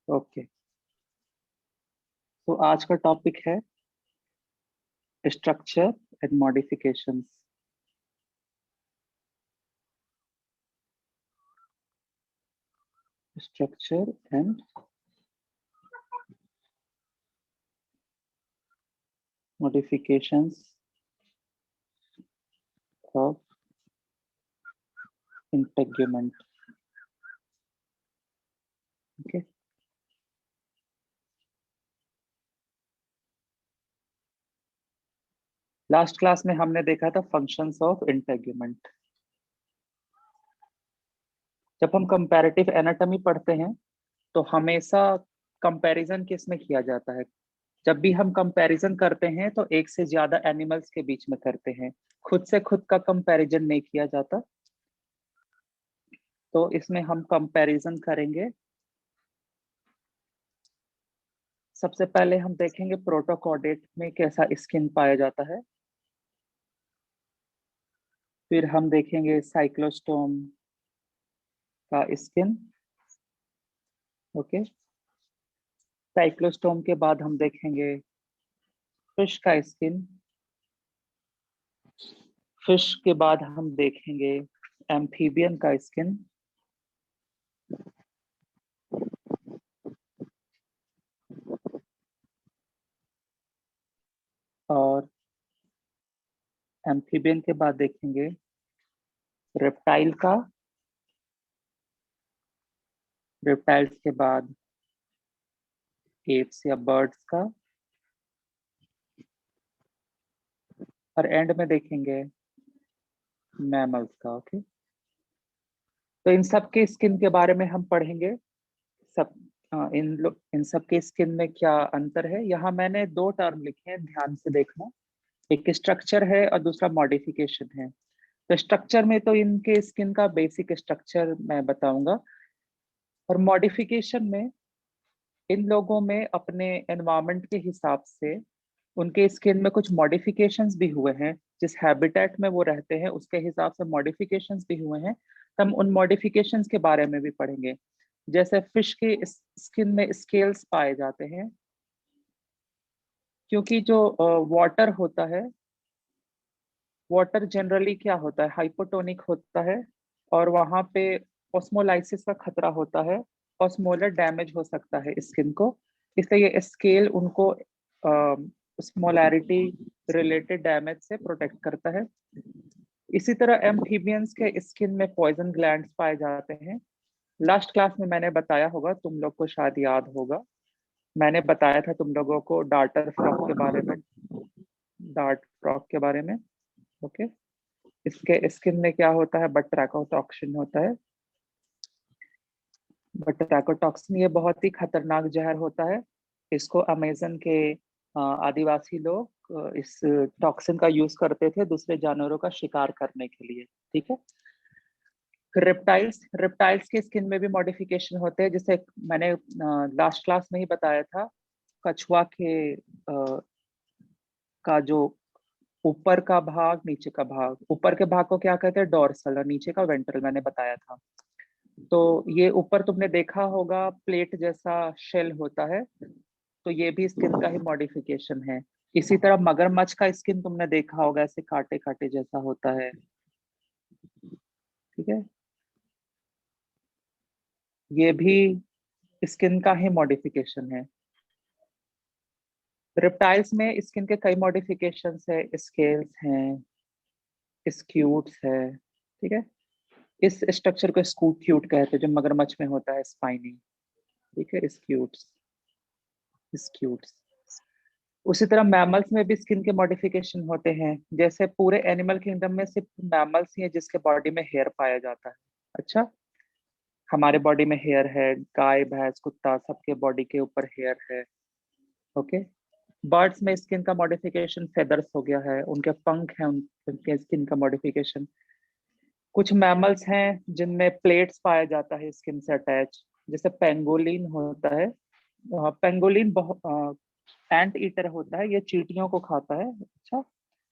Okay, तो आज का टॉपिक है structure and modifications. Structure and modifications of integument. Okay, last class में हमने देखा था फंक्शंस ऑफ इंटेगुमेंट। जब हम कंपैरेटिव एनाटॉमी पढ़ते हैं तो हमेशा कंपैरिजन किस में किया जाता है? जब भी हम कंपैरिजन करते हैं तो एक से ज्यादा एनिमल्स के बीच में करते हैं, खुद से खुद का कंपैरिजन नहीं किया जाता। तो इसमें हम कंपैरिजन करेंगे। सबसे पहले हम देखेंगे प्रोटोकॉर्डेट में कैसा स्किन पाया जाता है, फिर हम देखेंगे साइक्लोस्टोम का स्किन। ओके, साइक्लोस्टोम के बाद हम देखेंगे फिश का स्किन। फिश के बाद हम देखेंगे एम्फीबियन का स्किन। और एम्फीबियन के बाद देखेंगे रेप्टाइल का। रेप्टाइल्स के बाद एप्स या बर्ड्स का। और एंड में देखेंगे मैमल्स का। ओके, तो इन सब के स्किन के बारे में हम पढ़ेंगे। सब इन सब के स्किन में क्या अंतर है। यहाँ मैंने दो टर्म लिखे हैं, ध्यान से देखना। एक स्ट्रक्चर है और दूसरा मॉडिफिकेशन है। तो स्ट्रक्चर में तो इनके स्किन का बेसिक स्ट्रक्चर मैं बताऊंगा, और मॉडिफिकेशन में इन लोगों में अपने एनवायरनमेंट के हिसाब से उनके स्किन में कुछ मॉडिफिकेशंस भी हुए हैं। जिस हैबिटेट में वो रहते हैं उसके हिसाब से मॉडिफिकेशंस भी हुए हैं, तो हम उन मॉडिफिकेशंस के बारे में भी पढ़ेंगे। जैसे फिश के स्किन में स्केल्स पाए जाते हैं, क्योंकि जो वाटर होता है, वाटर जनरली क्या होता है, हाइपोटोनिक होता है, और वहां पे ऑस्मोलाइसिस का खतरा होता है। ऑस्मोलर डैमेज हो सकता है स्किन को, इसलिए ये स्केल उनको स्मोलैरिटी रिलेटेड डैमेज से प्रोटेक्ट करता है। इसी तरह एम्फीबियंस के स्किन में पॉइजन ग्लैंड्स पाए जाते हैं। लास्ट क्लास में मैंने बताया होगा, तुम लोग को शायद याद होगा, मैंने बताया था तुम लोगों को डार्टर फ्रॉक के बारे में। डार्ट फ्रॉक के बारे में। ओके, इसके स्किन में क्या होता है, बट्रैकोटॉक्सिन होता है। बट्रैकोटॉक्सिन ये बहुत ही खतरनाक जहर होता है। इसको अमेजन के आदिवासी लोग इस टॉक्सिन का यूज करते थे दूसरे जानवरों का शिकार करने के लिए। ठीक है, रेप्टाइल्स रेप्टाइल्स के स्किन में भी मॉडिफिकेशन होते हैं, जैसे मैंने लास्ट क्लास में ही बताया था। कछुआ के का जो ऊपर का भाग, नीचे का भाग, ऊपर के भाग को क्या कहते हैं, डोर्सल, और नीचे का वेंट्रल, मैंने बताया था। तो ये ऊपर तुमने देखा होगा प्लेट जैसा शेल होता है, तो ये भी स्किन का ही मॉडिफिकेशन है। इसी तरह मगरमच्छ का स्किन तुमने देखा होगा, ऐसे कांटे कांटे जैसा होता है। ठीक है, ये भी स्किन का ही मॉडिफिकेशन है। रेप्टाइल्स में स्किन के कई मॉडिफिकेशंस है, स्केल्स हैं, स्क्यूट्स है। ठीक है, इस स्ट्रक्चर को स्क्यूट कहते हैं, जो मगरमच्छ में होता है, स्पाइनी। ठीक है, स्क्यूट्स। स्क्यूट्स। उसी तरह मैमल्स में भी स्किन के मॉडिफिकेशन होते हैं। जैसे पूरे एनिमल किंगडम में सिर्फ मैमल्स ही हैं जिसके बॉडी में हेयर पाया जाता है। अच्छा, हमारे बॉडी में हेयर है, गाय भैंस कुत्ता सबके बॉडी के ऊपर हेयर है। ओके, बर्ड्स में स्किन का मॉडिफिकेशन फेदर्स हो गया है, उनके पंख हैं, उनके स्किन का मॉडिफिकेशन। कुछ मैमल्स हैं जिनमें प्लेट्स पाया जाता है स्किन से अटैच, जैसे पेंगोलिन होता है। पेंगोलिन बहुत एंट ईटर होता है, ये चींटियों को खाता है। अच्छा,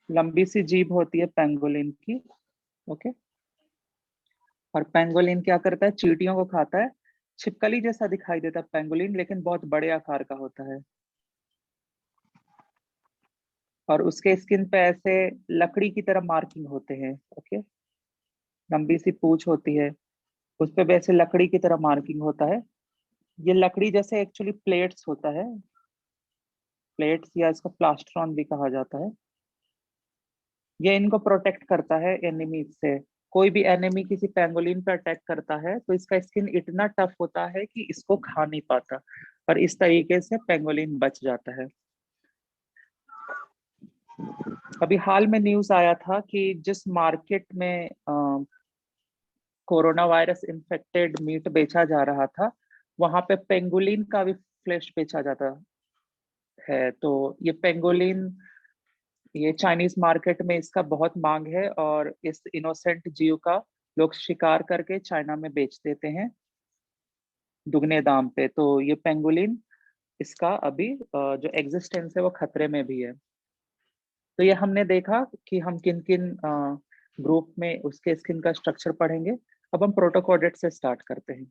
लंबी सी जीभ होती है पेंगोलिन की। ओके, और पेंगोलिन क्या करता है, चींटियों को खाता है। छिपकली जैसा दिखाई देता है पेंगुलिन, लेकिन बहुत बड़े आकार का होता है। और उसके स्किन पे ऐसे लकड़ी की तरह मार्किंग होते हैं। ओके, लंबी सी पूंछ होती है, उस पे वैसे लकड़ी की तरह मार्किंग होता है। ये लकड़ी जैसे एक्चुअली प्लेट्स होता है, प्लेट्स या इसको प्लास्ट्रॉन भी कहा जाता है। ये इनको प्रोटेक्ट करता है एनिमीज से। कोई भी एनिमी किसी पेंगोलिन पे अटैक करता है तो इसका स्किन इतना टफ होता है कि इसको खा नहीं पाता, और इस तरीके से पेंगोलिन बच जाता है। अभी हाल में न्यूज आया था कि जिस मार्केट में कोरोना वायरस इन्फेक्टेड मीट बेचा जा रहा था, वहां पे पेंगोलिन का भी फ्लेश बेचा जाता है। तो ये पेंगोलिन, ये चाइनीज मार्केट में इसका बहुत मांग है, और इस इनोसेंट जीव का लोग शिकार करके चाइना में बेच देते हैं दुगने दाम पे। तो ये पेंगोलिन, इसका अभी जो एग्जिस्टेंस है वो खतरे में भी है। तो ये हमने देखा कि हम किन किन ग्रुप में उसके स्किन का स्ट्रक्चर पढ़ेंगे। अब हम प्रोटोकोडेट से स्टार्ट करते हैं।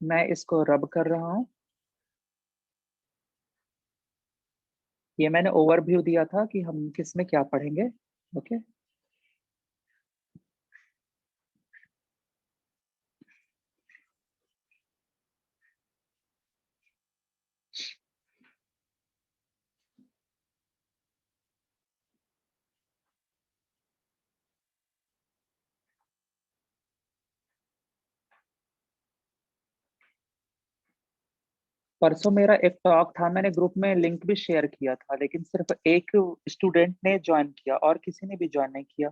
मैं इसको रब कर रहा हूँ। ये मैंने ओवरव्यू दिया था कि हम किस में क्या पढ़ेंगे। ओके, परसों मेरा एक टॉक था, मैंने ग्रुप में लिंक भी शेयर किया था, लेकिन सिर्फ एक स्टूडेंट ने ज्वाइन किया और किसी ने भी ज्वाइन नहीं किया,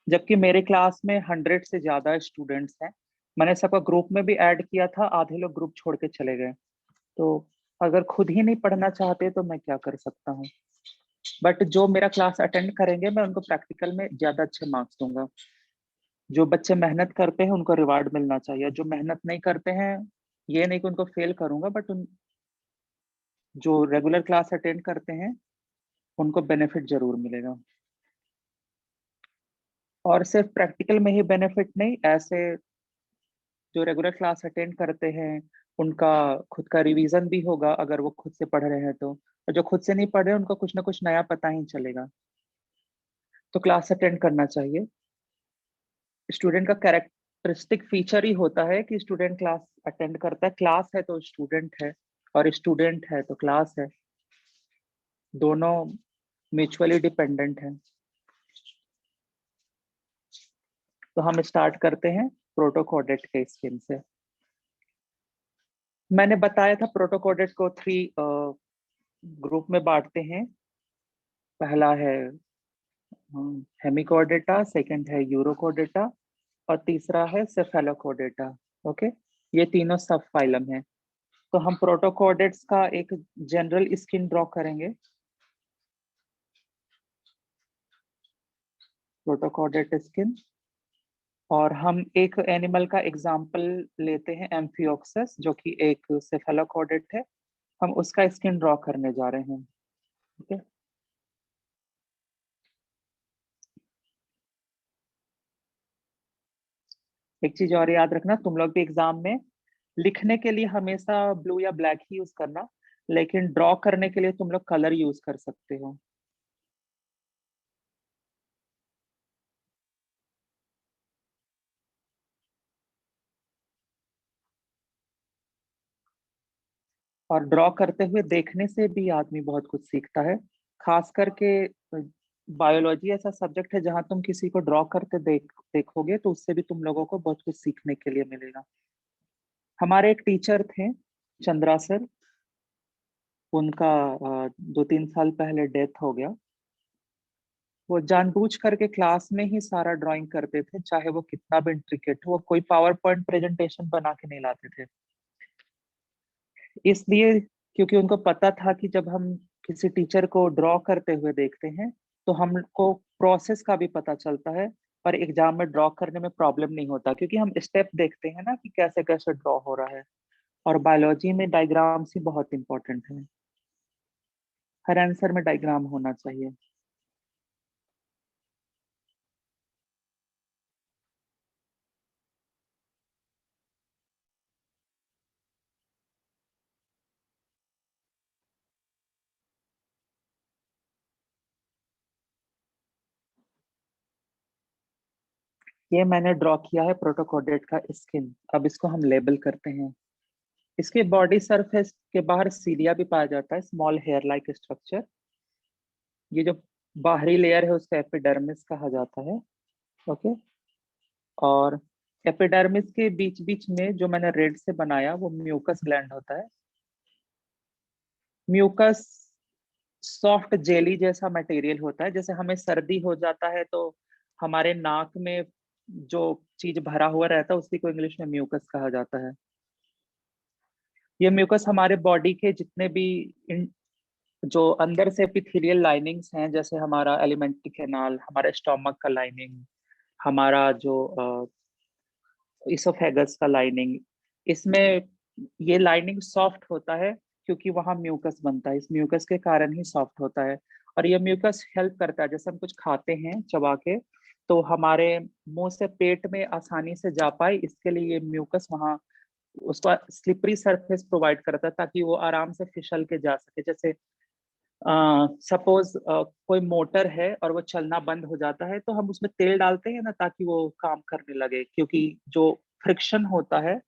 जबकि मेरे क्लास में 100 से ज्यादा स्टूडेंट्स हैं। मैंने सबका ग्रुप में भी ऐड किया था, आधे लोग ग्रुप छोड़ के चले गए। तो अगर खुद ही नहीं पढ़ना चाहते तो मैं क्या कर सकता हूँ। बट जो मेरा क्लास अटेंड करेंगे मैं उनको प्रैक्टिकल में ज्यादा अच्छे मार्क्स दूंगा। जो बच्चे मेहनत करते हैं उनको रिवार्ड मिलना चाहिए, जो मेहनत नहीं करते हैं, ये नहीं कि उनको फेल करूंगा, बट उन जो रेगुलर क्लास अटेंड करते हैं उनको बेनिफिट जरूर मिलेगा। और सिर्फ प्रैक्टिकल में ही बेनिफिट नहीं, ऐसे जो रेगुलर क्लास अटेंड करते हैं उनका खुद का रिवीजन भी होगा अगर वो खुद से पढ़ रहे हैं तो। और जो खुद से नहीं पढ़ रहे उनको कुछ ना कुछ नया पता ही चलेगा। तो क्लास अटेंड करना चाहिए। स्टूडेंट का कैरेक्टरिस्टिक फीचर ही होता है कि स्टूडेंट क्लास अटेंड करता है। क्लास है तो स्टूडेंट है, और स्टूडेंट है तो क्लास है, दोनों म्यूचुअली डिपेंडेंट है। तो हम स्टार्ट करते हैं प्रोटोकोडेट के स्किन से। मैंने बताया था प्रोटोकोडेट को 3 ग्रुप में बांटते हैं। पहला है हेमिकोडेटा, सेकंड है यूरोकोडेटा, और तीसरा है सेफेलोकोडेटा। ओके, ये तीनों सब फाइलम है। तो हम प्रोटोकोडेट्स का एक जनरल स्किन ड्रॉ करेंगे। प्रोटोकोडेट स्किन, और हम एक एनिमल का एग्जाम्पल लेते हैं, एम्फियोक्सस, जो कि एक सेफेलोकोडेट है। हम उसका स्किन ड्रॉ करने जा रहे हैं। ओके, एक चीज और याद रखना, तुम लोग भी एग्जाम में लिखने के लिए हमेशा ब्लू या ब्लैक ही यूज करना, लेकिन ड्रॉ करने के लिए तुम लोग कलर यूज कर सकते हो। और ड्रॉ करते हुए देखने से भी आदमी बहुत कुछ सीखता है। खास करके बायोलॉजी ऐसा सब्जेक्ट है जहां तुम किसी को ड्रॉ करते देखोगे तो उससे भी तुम लोगों को बहुत कुछ सीखने के लिए मिलेगा। हमारे एक टीचर थे, चंद्रा सर। उनका 2-3 साल पहले डेथ हो गया। वो जानबूझ करके क्लास में ही सारा ड्राइंग करते थे, चाहे वो कितना भी इंट्रिकेट हो। वो कोई पावर पॉइंट प्रेजेंटेशन बना के नहीं लाते थे, इसलिए क्योंकि उनको पता था कि जब हम किसी टीचर को ड्रॉ करते हुए देखते हैं तो हमको प्रोसेस का भी पता चलता है, और एग्जाम में ड्रॉ करने में प्रॉब्लम नहीं होता, क्योंकि हम स्टेप देखते हैं ना कि कैसे कैसे ड्रॉ हो रहा है। और बायोलॉजी में डायग्राम्स ही बहुत इंपॉर्टेंट है। हर आंसर में डायग्राम होना चाहिए। ये मैंने ड्रॉ किया है प्रोटोकोडेट का स्किन। अब इसको हम लेबल करते हैं। इसके बॉडी सरफेस के बाहर सीलिया भी पाया जाता है, स्मॉल हेयर लाइक स्ट्रक्चर। ये जो बाहरी लेयर है उसको एपिडर्मिस कहा जाता है। ओके। और एपिडर्मिस के बीच बीच में जो मैंने रेड से बनाया वो म्यूकस ग्लैंड होता है। म्यूकस सॉफ्ट जेली जैसा मटेरियल होता है। जैसे हमें सर्दी हो जाता है तो हमारे नाक में जो चीज भरा हुआ रहता है उसी को इंग्लिश में म्यूकस कहा जाता है। ये म्यूकस हमारे बॉडी के जितने भी जो अंदर से एपिथेलियल लाइनिंग्स हैं, जैसे हमारा एलिमेंट्री कैनाल, हमारा स्टोमक का लाइनिंग, हमारा जो इसोफेगस का लाइनिंग, इसमें ये लाइनिंग सॉफ्ट होता है क्योंकि वहां म्यूकस बनता है। इस म्यूकस के कारण ही सॉफ्ट होता है। और ये म्यूकस हेल्प करता है, जैसे हम कुछ खाते हैं चबा के तो हमारे मुंह से पेट में आसानी से जा पाए, इसके लिए ये म्यूकस वहाँ उसका स्लिपरी सरफेस प्रोवाइड करता है ताकि वो आराम से फिसल के जा सके। जैसे सपोज कोई मोटर है और वो चलना बंद हो जाता है तो हम उसमें तेल डालते हैं ना ताकि वो काम करने लगे, क्योंकि जो फ्रिक्शन होता है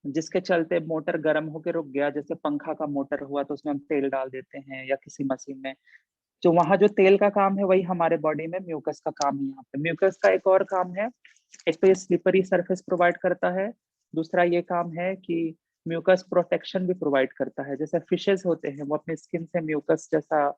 जिसके चलते मोटर गर्म होकर रुक गया, जैसे पंखा का मोटर हुआ तो उसमें हम तेल डाल देते हैं या किसी मशीन में, जो वहां जो तेल का काम है वही हमारे बॉडी में म्यूकस का काम है। यहाँ पे म्यूकस का एक और काम है, एक तो ये स्लिपरी सरफेस प्रोवाइड करता है, दूसरा ये काम है कि म्यूकस प्रोटेक्शन भी प्रोवाइड करता है। जैसे फिशेस होते हैं वो अपने स्किन से म्यूकस जैसा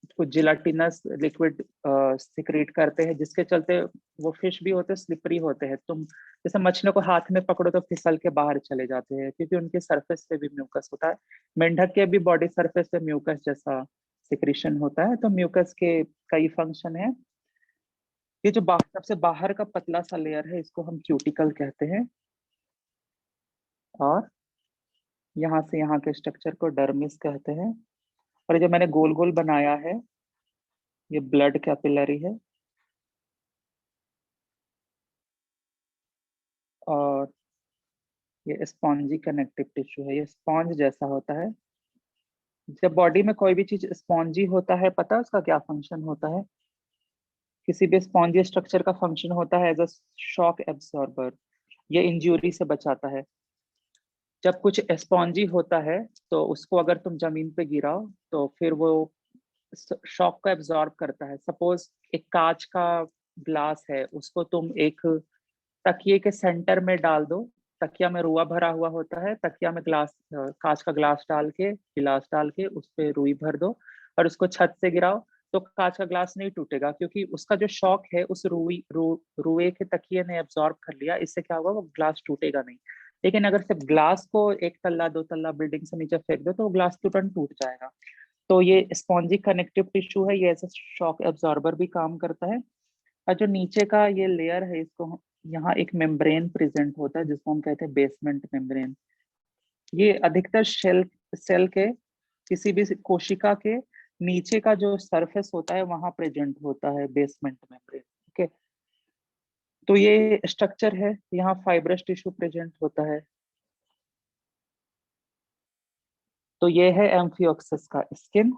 कुछ जिलाटिनस लिक्विड सिक्रेट करते हैं, जिसके चलते वो फिश भी होते हैं स्लिपरी होते हैं। तुम जैसे मछलियों को हाथ में पकड़ो तो फिसल के बाहर चले जाते हैं क्योंकि उनके सरफेस पे भी म्यूकस होता है। मेंढक के भी बॉडी सरफेस पे म्यूकस जैसा सिक्रीशन होता है। तो म्यूकस के कई फंक्शन है। ये जो सबसे बाहर का पतला सा लेयर है इसको हम क्यूटिकल कहते हैं। और यहाँ से यहाँ के स्ट्रक्चर को डर्मिस कहते हैं। और ये जो मैंने गोल गोल बनाया है ये ब्लड कैपिलरी है। और ये स्पॉन्जी कनेक्टिव टिश्यू है, ये स्पॉन्ज जैसा होता है। जब बॉडी में कोई भी चीज स्पॉन्जी होता है, पता है उसका क्या फंक्शन होता है? किसी भी स्पॉन्जी स्ट्रक्चर का फंक्शन होता है एज अ शॉक एब्सॉर्बर। ये इंजरी से बचाता है। जब कुछ स्पॉन्जी होता है तो उसको अगर तुम जमीन पे गिराओ तो फिर वो शॉक को एब्जॉर्ब करता है। सपोज एक कांच का ग्लास है, उसको तुम एक तकिए के सेंटर में डाल दो। तकिया में रुआ भरा हुआ होता है, तकिया में ग्लास कांच का ग्लास डाल के, गिलास डाल के उस पे रुई भर दो और उसको छत से गिराओ तो कांच का ग्लास नहीं टूटेगा क्योंकि उसका जो शॉक है उस रुए के तकिए ने एब्जॉर्ब कर लिया। इससे क्या होगा, वो ग्लास टूटेगा नहीं। लेकिन अगर सिर्फ ग्लास को एक तल्ला दो तल्ला बिल्डिंग से नीचे फेंक दो तो वो ग्लास तुरंत टूट जाएगा। तो ये स्पॉन्जी कनेक्टिव टिश्यू है, ये ऐसे शॉक एब्जॉर्बर भी काम करता है। और जो नीचे का ये लेयर है इसको यहाँ एक मेम्ब्रेन प्रेजेंट होता है जिसको हम कहते हैं बेसमेंट मेम्ब्रेन। ये अधिकतर सेल के किसी भी कोशिका के नीचे का जो सरफेस होता है वहां प्रेजेंट होता है बेसमेंट मेम्ब्रेन। ओके। तो ये स्ट्रक्चर है, यहाँ फाइब्रस टिश्यू प्रेजेंट होता है। तो ये है एम्फियोक्सिस का स्किन।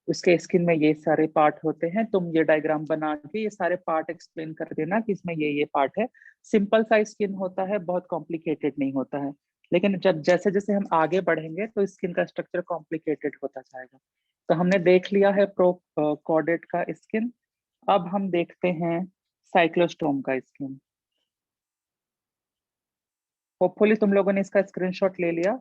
उसके स्किन में ये सारे पार्ट होते हैं। तुम ये डायग्राम बना के ये सारे पार्ट एक्सप्लेन कर देना कि इसमें ये पार्ट है। सिंपल सा स्किन होता है, बहुत कॉम्प्लिकेटेड नहीं होता है। लेकिन जब जैसे जैसे हम आगे बढ़ेंगे तो स्किन का स्ट्रक्चर कॉम्प्लिकेटेड होता जाएगा। तो हमने देख लिया है प्रो कॉर्डेट का स्किन। अब हम देखते हैं साइक्लोस्टोम का स्किन। होपफुली तुम लोगों ने इसका स्क्रीनशॉट ले लिया।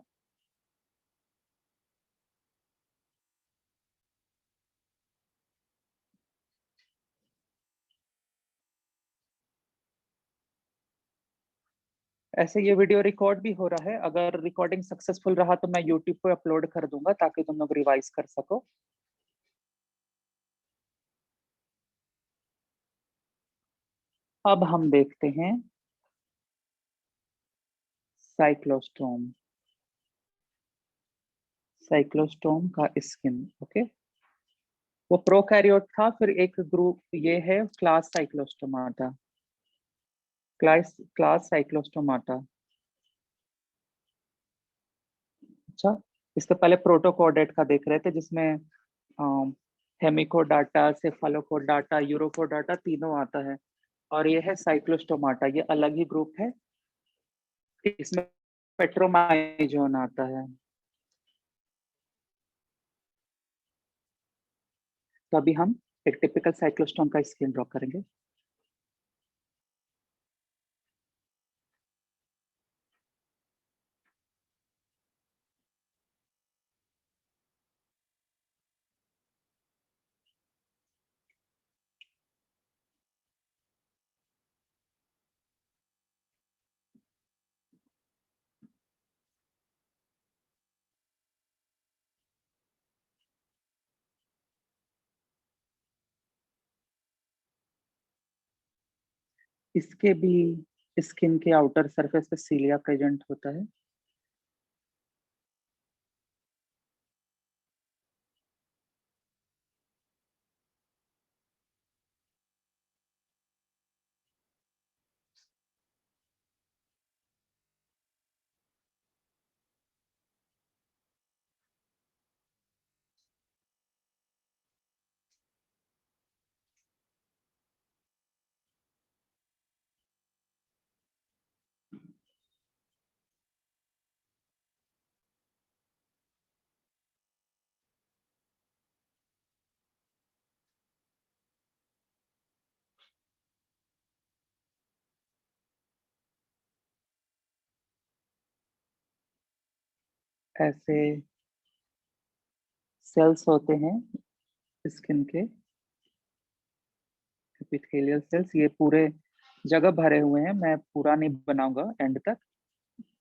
ऐसे ये वीडियो रिकॉर्ड भी हो रहा है, अगर रिकॉर्डिंग सक्सेसफुल रहा तो मैं यूट्यूब पे अपलोड कर दूंगा ताकि तुम लोग रिवाइज कर सको। अब हम देखते हैं साइक्लोस्टोम। साइक्लोस्टोम का स्किन। ओके। वो प्रोकैरियोट था, फिर एक ग्रुप ये है क्लास साइक्लोस्टोमाटा। Class Cyclostomata. अच्छा। इससे पहले प्रोटोकोडेट का देख रहे थे जिसमें हेमिकोडाटा, सेफालोकोडाटा, यूरोकोडाटा तीनों आता है। और ये है साइक्लोस्टोमाटा, ये अलग ही ग्रुप है, इसमें पेट्रोमाइजोन आता है। तो अभी हम एक टिपिकल साइक्लोस्टोम का स्क्रीन ड्रॉ करेंगे। इसके भी स्किन के आउटर सरफेस पे सीलिया प्रेजेंट होता है। ऐसे सेल्स होते हैं स्किन के, एपिथेलियल सेल्स, ये पूरे जगह भरे हुए हैं। मैं पूरा नहीं बनाऊंगा एंड तक,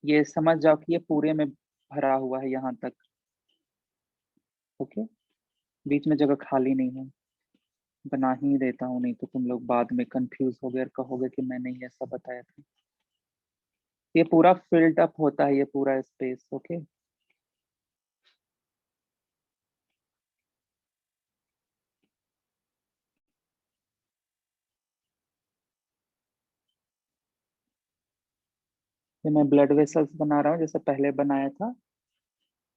ये समझ जाओ कि ये पूरे में भरा हुआ है यहाँ तक। ओके, बीच में जगह खाली नहीं है। बना ही देता हूँ, नहीं तो तुम लोग बाद में कंफ्यूज हो गए और कहोगे कि मैंने ही ऐसा बताया था। ये पूरा फिल्ड अप होता है, ये पूरा स्पेस। ओके, ये मैं ब्लड वेसल्स बना रहा हूँ जैसे पहले बनाया था।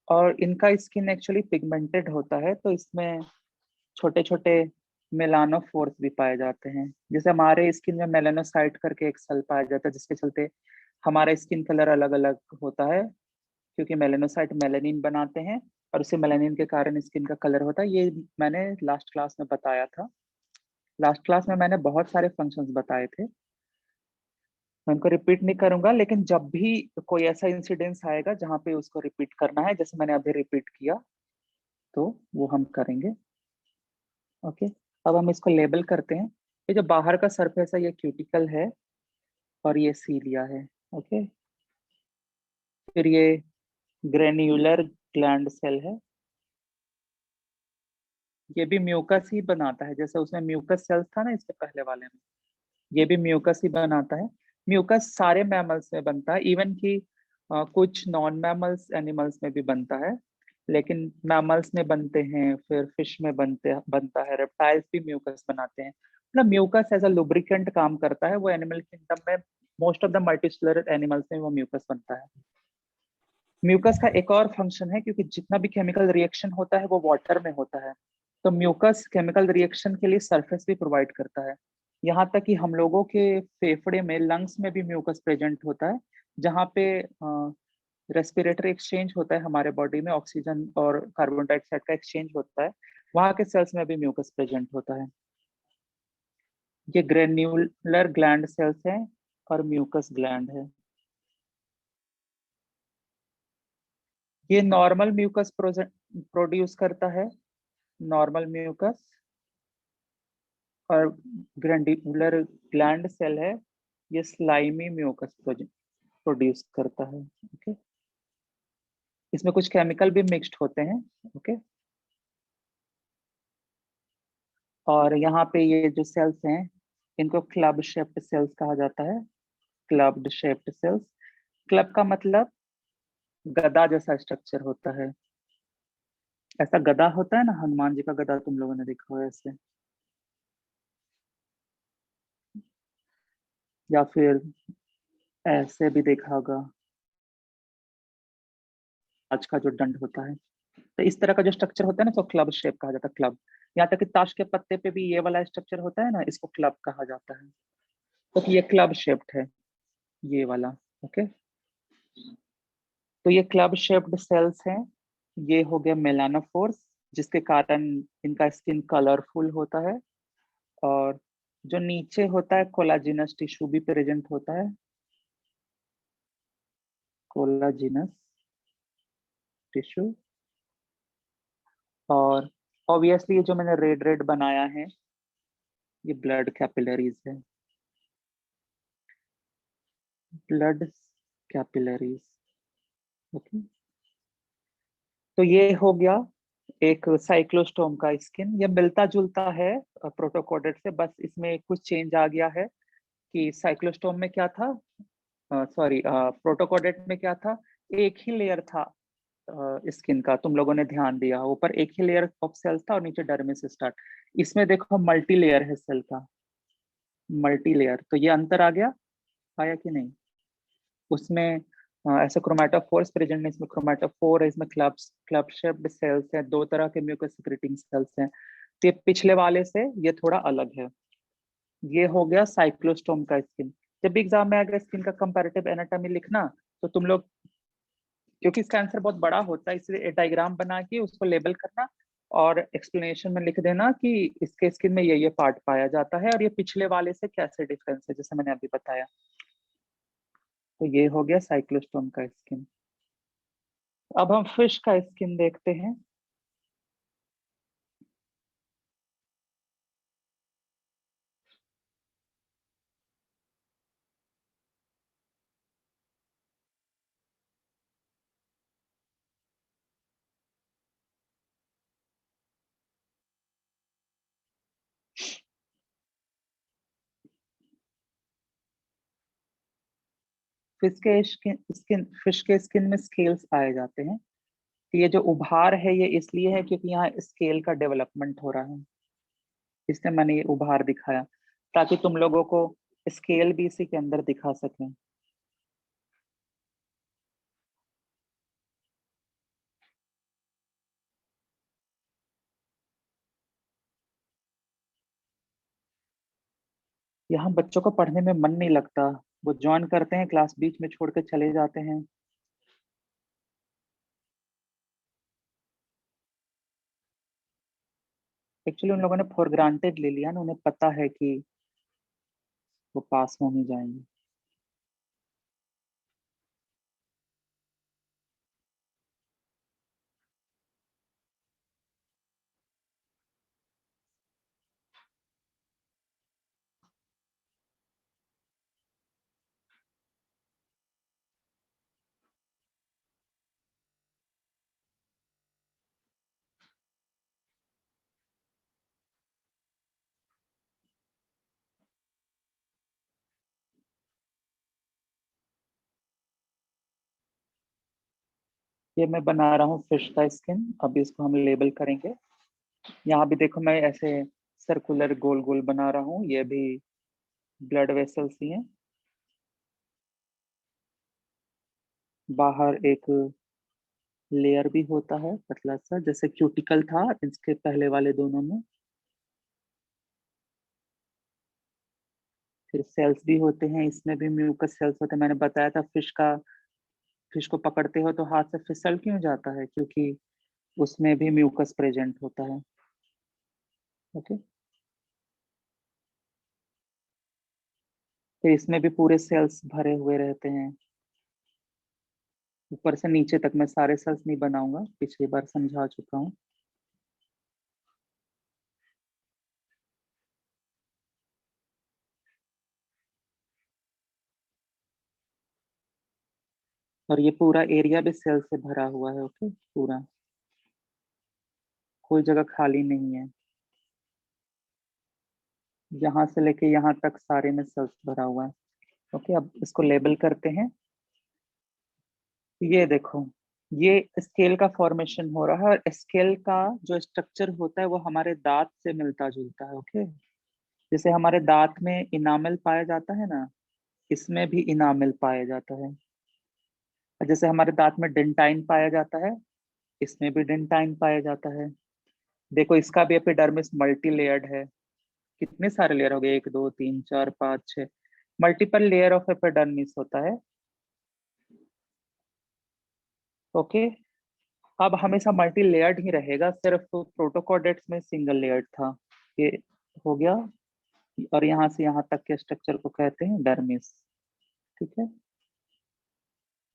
और इनका स्किन एक्चुअली पिगमेंटेड होता है, तो इसमें छोटे छोटे मेलानोफोर्स भी पाए जाते हैं। जैसे हमारे स्किन में मेलानोसाइट करके एक सेल पाया जाता है, जिसके चलते हमारा स्किन कलर अलग अलग होता है, क्योंकि मेलानोसाइट मेलानिन बनाते हैं और उसी मेलानिन के कारण स्किन का कलर होता है। ये मैंने लास्ट क्लास में बताया था। लास्ट क्लास में मैंने बहुत सारे फंक्शंस बताए थे, मैं उनको रिपीट नहीं करूंगा, लेकिन जब भी कोई ऐसा इंसिडेंस आएगा जहाँ पे उसको रिपीट करना है, जैसे मैंने अभी रिपीट किया, तो वो हम करेंगे। ओके, अब हम इसको लेबल करते हैं। ये जो बाहर का सरफेस है ये क्यूटिकल है और ये सीलिया है। ओके, फिर ये ग्रेन्युलर ग्लैंड सेल है, ये भी म्यूकस ही बनाता है। जैसे उसमें म्यूकस सेल्स था ना इसके पहले वाले में, ये भी म्यूकस ही बनाता है। म्यूकस सारे मैमल्स में बनता है, इवन कि कुछ नॉन मैमल्स एनिमल्स में भी बनता है, लेकिन मैमल्स में बनते हैं, फिर फिश में बनता है, रेप्टाइल्स भी म्यूकस बनाते हैं। मतलब म्यूकस एज अ लुब्रिकेंट काम करता है, वो एनिमल किंगडम में most of the multicellular animals में वो म्यूकस बनता है। म्यूकस का एक और फंक्शन है, क्योंकि जितना भी केमिकल रिएक्शन होता है वो वाटर में होता है, तो म्यूकस केमिकल रिएक्शन के लिए सरफेस भी प्रोवाइड करता है। यहाँ तक कि हम लोगों के फेफड़े में, लंग्स में भी म्यूकस प्रेजेंट होता है, जहाँ पे रेस्पिरेटरी एक्सचेंज होता है हमारे बॉडी में, ऑक्सीजन और कार्बन डाइऑक्साइड का एक्सचेंज होता है, वहाँ के सेल्स में भी म्यूकस प्रेजेंट होता है। ये ग्रेन्युलर ग्लैंड सेल्स हैं और म्यूकस ग्लैंड है। ये नॉर्मल म्यूकस प्रोड्यूस करता है, नॉर्मल म्यूकस। और ग्रैंडिकुलर ग्लैंड सेल है, ये स्लाइमी म्यूकस प्रोड्यूस करता है। ओके, इसमें कुछ केमिकल भी मिक्स्ड होते हैं। ओके, और यहाँ पे ये जो सेल्स हैं इनको क्लब शेप्ड सेल्स कहा जाता है, क्लब्ड शेप्ड सेल्स। क्लब का मतलब गदा जैसा स्ट्रक्चर होता है। ऐसा गदा होता है ना, हनुमान जी का गदा तुम लोगों ने देखा हो ऐसे, या फिर ऐसे भी देखा होगा, आज का जो दंड होता है। तो इस तरह का जो स्ट्रक्चर होता है ना, तो क्लब शेप कहा जाता है, क्लब। यहाँ तक कि ताश के पत्ते पे भी ये वाला स्ट्रक्चर होता है ना, इसको क्लब कहा जाता है। तो ये क्लब शेप्ड है, ये वाला। ओके, तो ये क्लब शेप्ड सेल्स हैं। ये हो गया मेलानोफोर्स, जिसके कारण इनका स्किन कलरफुल होता है। और जो नीचे होता है कोलाजिनस टिश्यू भी प्रेजेंट होता है, कोलाजिनस टिश्यू। और ऑब्वियसली ये जो मैंने रेड रेड बनाया है, ये ब्लड कैपिलरीज है, ब्लड कैपिलरीज। ओके, तो ये हो गया एक साइक्लोस्टोम का स्किन। ये मिलता जुलता है प्रोटोकोडेट से, बस इसमें कुछ चेंज आ गया है कि साइक्लोस्टोम में क्या था, सॉरी प्रोटोकोडेट में क्या था, एक ही लेयर था स्किन का। तुम लोगों ने ध्यान दिया, ऊपर एक ही लेयर ऑफ सेल्स था और नीचे डर्मिस स्टार्ट। इसमें देखो मल्टी लेयर है सेल का, मल्टी लेयर। तो ये अंतर आ गया, आया कि नहीं? उसमें ऐसे क्रोमेटोफोर्स प्रेजेंट है, इसमें क्रोमेटोफोर है, इसमें क्लब शेप्ड सेल्स हैं, दो तरह के म्यूकस सिक्रेटिंग सेल्स हैं। तो ये पिछले वाले से ये थोड़ा अलग है। ये हो गया साइक्लोस्टोम का स्किन। जब भी एग्जाम में अगर स्किन का कंपैरेटिव एनाटॉमी लिखना, तो तुम लोग, क्योंकि इसका आंसर बहुत बड़ा होता है, इसलिए डायग्राम बना के उसको लेबल करना और एक्सप्लेनेशन में लिख देना कि इसके स्किन में ये पार्ट पाया जाता है और ये पिछले वाले से कैसे डिफरेंस है, जैसे मैंने अभी बताया। तो ये हो गया साइक्लोस्टोम का स्किन। अब हम फिश का स्किन देखते हैं। फिश के स्किन में स्केल्स पाए जाते हैं। तो ये जो उभार है ये इसलिए है क्योंकि यहाँ स्केल का डेवलपमेंट हो रहा है, इसलिए मैंने ये उभार दिखाया, ताकि तुम लोगों को स्केल भी इसी के अंदर दिखा सकें। यहाँ बच्चों को पढ़ने में मन नहीं लगता, वो ज्वाइन करते हैं, क्लास बीच में छोड़ के चले जाते हैं। एक्चुअली उन लोगों ने फॉर ग्रांटेड ले लिया ना, उन्हें पता है कि वो पास हो ही जाएंगे। ये मैं बना रहा हूँ फिश का स्किन, अभी इसको हम लेबल करेंगे। यहाँ भी देखो मैं ऐसे सर्कुलर गोल गोल बना रहा हूँ, ये भी ब्लड वेसल्स ही हैं। बाहर एक लेयर भी होता है पतला सा, जैसे क्यूटिकल था इसके पहले वाले दोनों में। फिर सेल्स भी होते हैं, इसमें भी म्यूकस सेल्स होते हैं। मैंने बताया था फिश को पकड़ते हो तो हाथ से फिसल क्यों जाता है, क्योंकि उसमें भी म्यूकस प्रेजेंट होता है। ओके, तो इसमें भी पूरे सेल्स भरे हुए रहते हैं, ऊपर से नीचे तक। मैं सारे सेल्स नहीं बनाऊंगा, पिछली बार समझा चुका हूँ। और ये पूरा एरिया भी सेल से भरा हुआ है। ओके, पूरा, कोई जगह खाली नहीं है। यहाँ से लेके यहाँ तक सारे में सेल्स भरा हुआ है। ओके, अब इसको लेबल करते हैं। ये देखो, ये स्केल का फॉर्मेशन हो रहा है, और स्केल का जो स्ट्रक्चर होता है वो हमारे दांत से मिलता जुलता है। ओके, जैसे हमारे दांत में इनामल पाया जाता है ना, इसमें भी इनामल पाया जाता है। और जैसे हमारे दांत में डेंटाइन पाया जाता है, इसमें भी डेंटाइन पाया जाता है। देखो इसका भी एपिडर्मिस मल्टी लेयर्ड है। कितने सारे लेयर हो गए, 1 2 3 4 5 6। मल्टीपल लेयर ऑफ एपिडर्मिस होता है। ओके, अब हमेशा मल्टी लेयर्ड ही रहेगा, सिर्फ प्रोटोकॉर्डेट्स में सिंगल लेयर्ड था। ये हो गया, और यहाँ से यहाँ तक के स्ट्रक्चर को कहते हैं डर्मिस। ठीक है,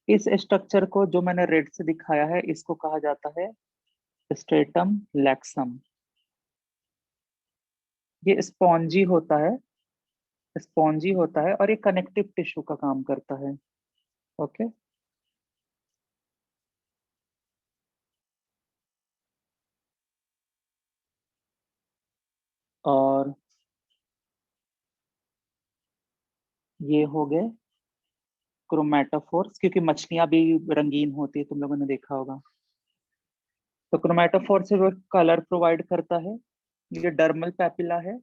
इस स्ट्रक्चर को जो मैंने रेड से दिखाया है इसको कहा जाता है स्ट्रेटम लैक्सम। ये स्पॉन्जी होता है, स्पॉन्जी होता है और ये कनेक्टिव टिश्यू का काम करता है। ओके, और ये हो गए क्रोमेटोफोर्स, क्योंकि मछलियां भी रंगीन होती है, तुम लोगों ने देखा होगा। तो क्रोमेटोफोर से वो कलर प्रोवाइड करता है। ये डर्मल पैपिला है।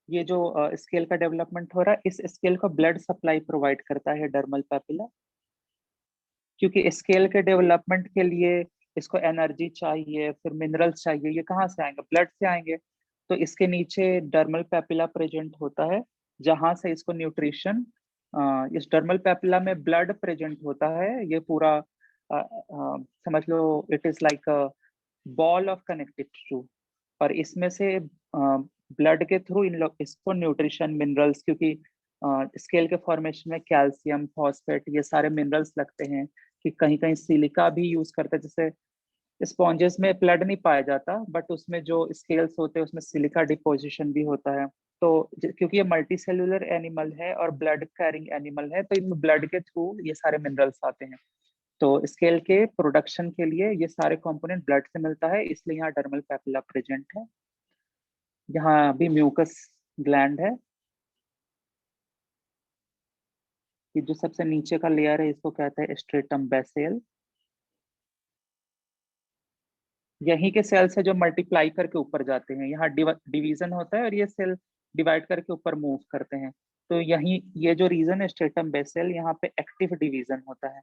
ये जो स्केल का डेवलपमेंट हो रहा है, इस स्केल को ब्लड सप्लाई प्रोवाइड करता है डर्मल पैपिला, क्योंकि स्केल के डेवलपमेंट के लिए इसको एनर्जी चाहिए, फिर मिनरल्स चाहिए, ये कहाँ से आएंगे? ब्लड से आएंगे। तो इसके नीचे डर्मल पैपिला प्रेजेंट होता है, जहां से इसको न्यूट्रिशन, इस डर्मल पैपिला में ब्लड प्रेजेंट होता है। ये पूरा समझ लो it is like a ball of connective tissue, और इसमें से ब्लड के थ्रू इन लोग इसको न्यूट्रिशन मिनरल्स, क्योंकि स्केल के फॉर्मेशन में कैल्शियम फॉस्फेट ये सारे मिनरल्स लगते हैं, कि कहीं कहीं सिलिका भी यूज करते हैं। जैसे स्पॉन्जेस में ब्लड नहीं पाया जाता, बट उसमें जो स्केल्स होते हैं उसमें सिलिका डिपोजिशन भी होता है। तो क्योंकि ये मल्टी सेल्यूलर एनिमल है और ब्लड कैरिंग एनिमल है, तो इनमें ब्लड के थ्रू ये सारे मिनरल्स आते हैं। तो स्केल के प्रोडक्शन के लिए ये सारे कंपोनेंट ब्लड से मिलता है, इसलिए यहाँ डर्मल पैपिला प्रेजेंट है। यहाँ भी म्यूकस ग्लैंड है। ये जो सबसे नीचे का लेयर है इसको कहते हैं स्ट्रेटम बेसेल। यहीं के सेल्स है जो मल्टीप्लाई करके ऊपर जाते हैं, यहाँ डिवीजन होता है और ये सेल डिवाइड करके ऊपर मूव करते हैं। तो यही ये जो रीजन है स्ट्रेटम बेसेल, यहाँ पे एक्टिव डिवीजन होता है।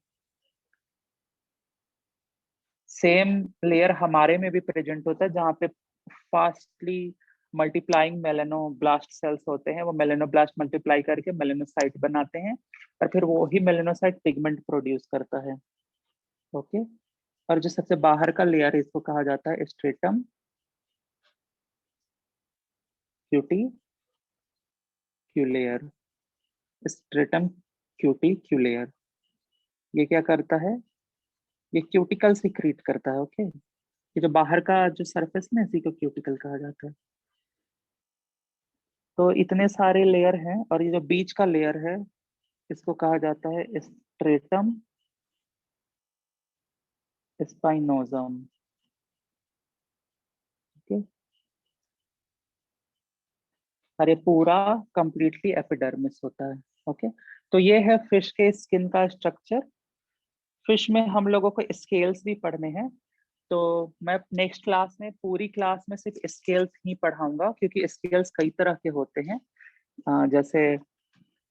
सेम लेयर हमारे में भी प्रेजेंट होता है, जहाँ पे फास्टली मल्टीप्लाइंग मेलेनोब्लास्ट सेल्स होते हैं। वो मेलेनोब्लास्ट मल्टीप्लाई करके मेलेनोसाइट बनाते हैं, और फिर वो ही मेलेनोसाइट पिगमेंट प्रोड्यूस करता है। ओके, और जो सबसे बाहर का लेयर है इसको कहा जाता है स्ट्रेटम क्यूटिक्युलेयर। स्ट्रेटम क्यूटिक्युलेयर ये क्या करता है? ये क्यूटिकल सिक्रीट करता है। ओके, ये जो बाहर का जो सरफेस में, इसी को क्यूटिकल कहा जाता है। तो इतने सारे लेयर हैं, और ये जो बीच का लेयर है इसको कहा जाता है स्ट्रेटम स्पाइनोजम। ओके, और ये पूरा कंप्लीटली एपिडर्मिस होता है। ओके, तो ये है फिश के स्किन का स्ट्रक्चर। फिश में हम लोगों को स्केल्स भी पढ़ने हैं, तो मैं नेक्स्ट क्लास में पूरी क्लास में सिर्फ स्केल्स ही पढ़ाऊंगा, क्योंकि स्केल्स कई तरह के होते हैं। जैसे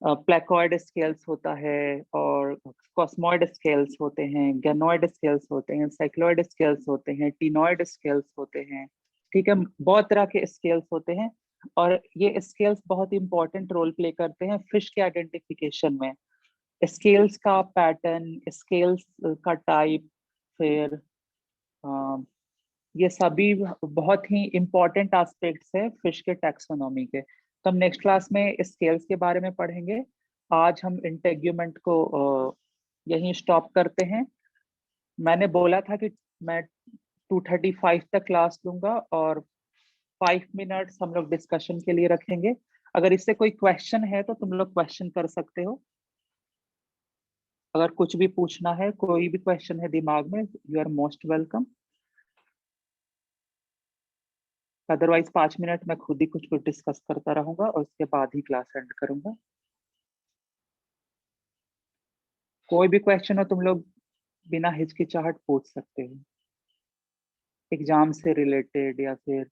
प्लेकॉइड स्केल्स होता है, और कॉस्मोइड स्केल्स होते हैं, गैनोइड स्केल्स होते हैं, साइक्लोइड स्केल्स होते हैं, टिनोइड स्केल्स होते हैं। ठीक है, बहुत तरह के स्केल्स होते हैं, और ये स्केल्स बहुत इंपॉर्टेंट रोल प्ले करते हैं फिश के आइडेंटिफिकेशन में। स्केल्स का पैटर्न, स्केल्स का टाइप, फिर अ, ये सभी बहुत ही इंपॉर्टेंट एस्पेक्ट्स है फिश के टैक्सोनॉमी के। तो हम नेक्स्ट क्लास में स्केल्स के बारे में पढ़ेंगे। आज हम इंटेग्यूमेंट को यहीं स्टॉप करते हैं। मैंने बोला था कि मैं 2:35 तक क्लास लूंगा, और 5 मिनट्स हम लोग डिस्कशन के लिए रखेंगे। अगर इससे कोई क्वेश्चन है तो तुम लोग क्वेश्चन कर सकते हो। अगर कुछ भी पूछना है, कोई भी क्वेश्चन है दिमाग में, you are most welcome. Otherwise 5 minute मैं खुद ही कुछ कुछ डिस्कस करता रहूंगा, और उसके बाद ही क्लास एंड करूंगा। कोई भी क्वेश्चन हो तुम लोग बिना हिचकिचाहट पूछ सकते हो, एग्जाम से रिलेटेड या फिर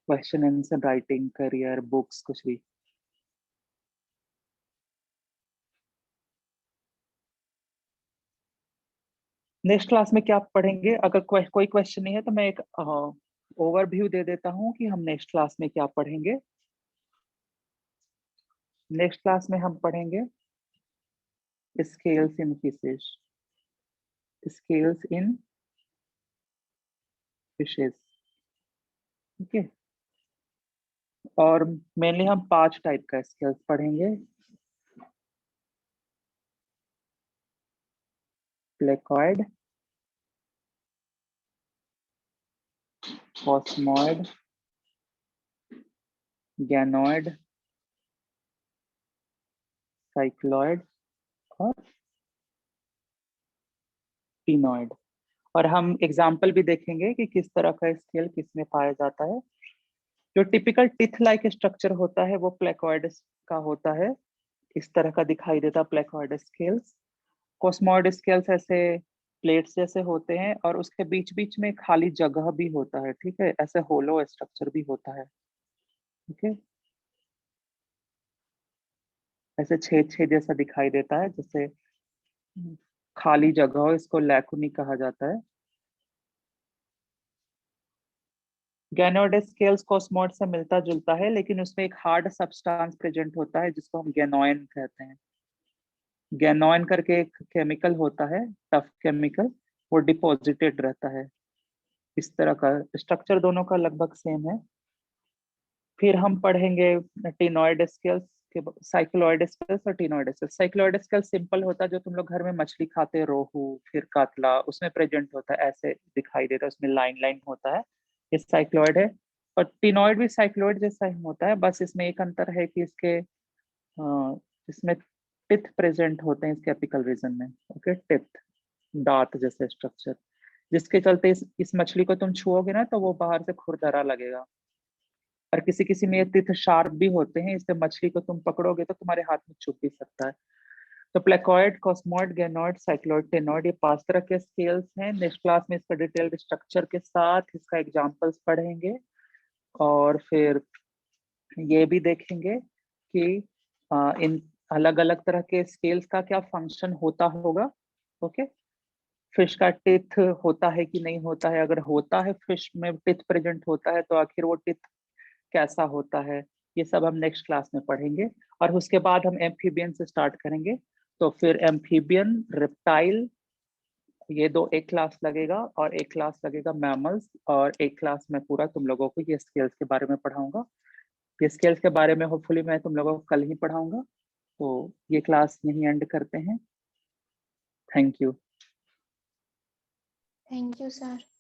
question answer writing, career, books, कुछ भी। नेक्स्ट क्लास में क्या पढ़ेंगे? अगर कोई क्वेश्चन नहीं है तो मैं एक ओवरव्यू दे देता हूँ कि हम नेक्स्ट क्लास में क्या पढ़ेंगे। नेक्स्ट क्लास में हम पढ़ेंगे स्केल्स इन फिशेस, स्केल्स इन फिशेस, ठीक है। और मेनली हम 5 टाइप का स्केल्स पढ़ेंगे। प्लेकॉइड, कॉस्मॉइड, गैनोइड, साइक्लॉइड और टिनॉइड। और हम एग्जाम्पल भी देखेंगे कि किस तरह का स्केल किसमें पाया जाता है। जो टिपिकल टिथ लाइक स्ट्रक्चर होता है वो प्लेकॉइड का होता है, इस तरह का दिखाई देता प्लेकॉइड स्केल्स। कॉस्मॉइड स्केल्स ऐसे प्लेट्स जैसे होते हैं और उसके बीच बीच में खाली जगह भी होता है, ठीक है, ऐसे होलो स्ट्रक्चर भी होता है, ठीक है, ऐसे छेद छेद जैसा दिखाई देता है, जैसे खाली जगह हो, इसको लैकुनी कहा जाता है। गैनोइड स्केल्स कॉस्मोइड से मिलता जुलता है, लेकिन उसमें एक हार्ड सब्सटेंस प्रेजेंट होता है जिसको हम गैनोइन कहते हैं। गैनोइन करके एक केमिकल होता है, टफ केमिकल, वो डिपॉजिटेड रहता है। इस तरह का स्ट्रक्चर दोनों का लगभग सेम है। फिर हम पढ़ेंगे टिनॉइड स्केल्स के, साइक्लोइड स्केल्स और ctenoid scales. Cycloid scale simple होता है, जो तुम लोग घर में मछली खाते, रोहू फिर कातला, उसमें प्रेजेंट होता है, ऐसे दिखाई देता है, उसमें लाइन लाइन होता है, ये साइक्लोइड है। और टिनॉइड भी साइक्लोइड जैसा ही होता है, बस इसमें एक अंतर है कि इसमें टिथ प्रेजेंट होते हैं इसके एपिकल रीजन में, ओके, टिथ, दांत जैसे स्ट्रक्चर, जिसके चलते इस मछली को तुम छुओगे ना तो वो बाहर से खुरदरा लगेगा। और किसी किसी में ये टिथ शार्प भी होते हैं, इससे मछली को तुम पकड़ोगे तो तुम्हारे हाथ में चुभ भी सकता है। तो प्लेकॉइड, कॉस्मॉइड, गैनोइड, साइक्लोइड, टेनॉइड, ये 5 तरह के स्केल्स हैं। नेक्स्ट क्लास में इसका डिटेल्ड स्ट्रक्चर के साथ इसका एग्जांपल्स पढ़ेंगे, और फिर ये भी देखेंगे कि इन अलग अलग तरह के स्केल्स का क्या फंक्शन होता होगा, ओके। फिश का टिथ होता है कि नहीं होता है, अगर होता है, फिश में टिथ प्रेजेंट होता है, तो आखिर वो टिथ कैसा होता है, ये सब हम नेक्स्ट क्लास में पढ़ेंगे। और उसके बाद हम एम्फीबियन से स्टार्ट करेंगे। तो फिर एम्फीबियन, रिप्टाइल, ये दो एक क्लास लगेगा, और एक क्लास लगेगा मैमल्स, और एक क्लास में पूरा तुम लोगों को ये स्केल्स के बारे में पढ़ाऊंगा। ये स्केल्स के बारे में होपफुली मैं तुम लोगों को कल ही पढ़ाऊंगा। तो ये क्लास यहीं एंड करते हैं। Thank you. Thank you sir.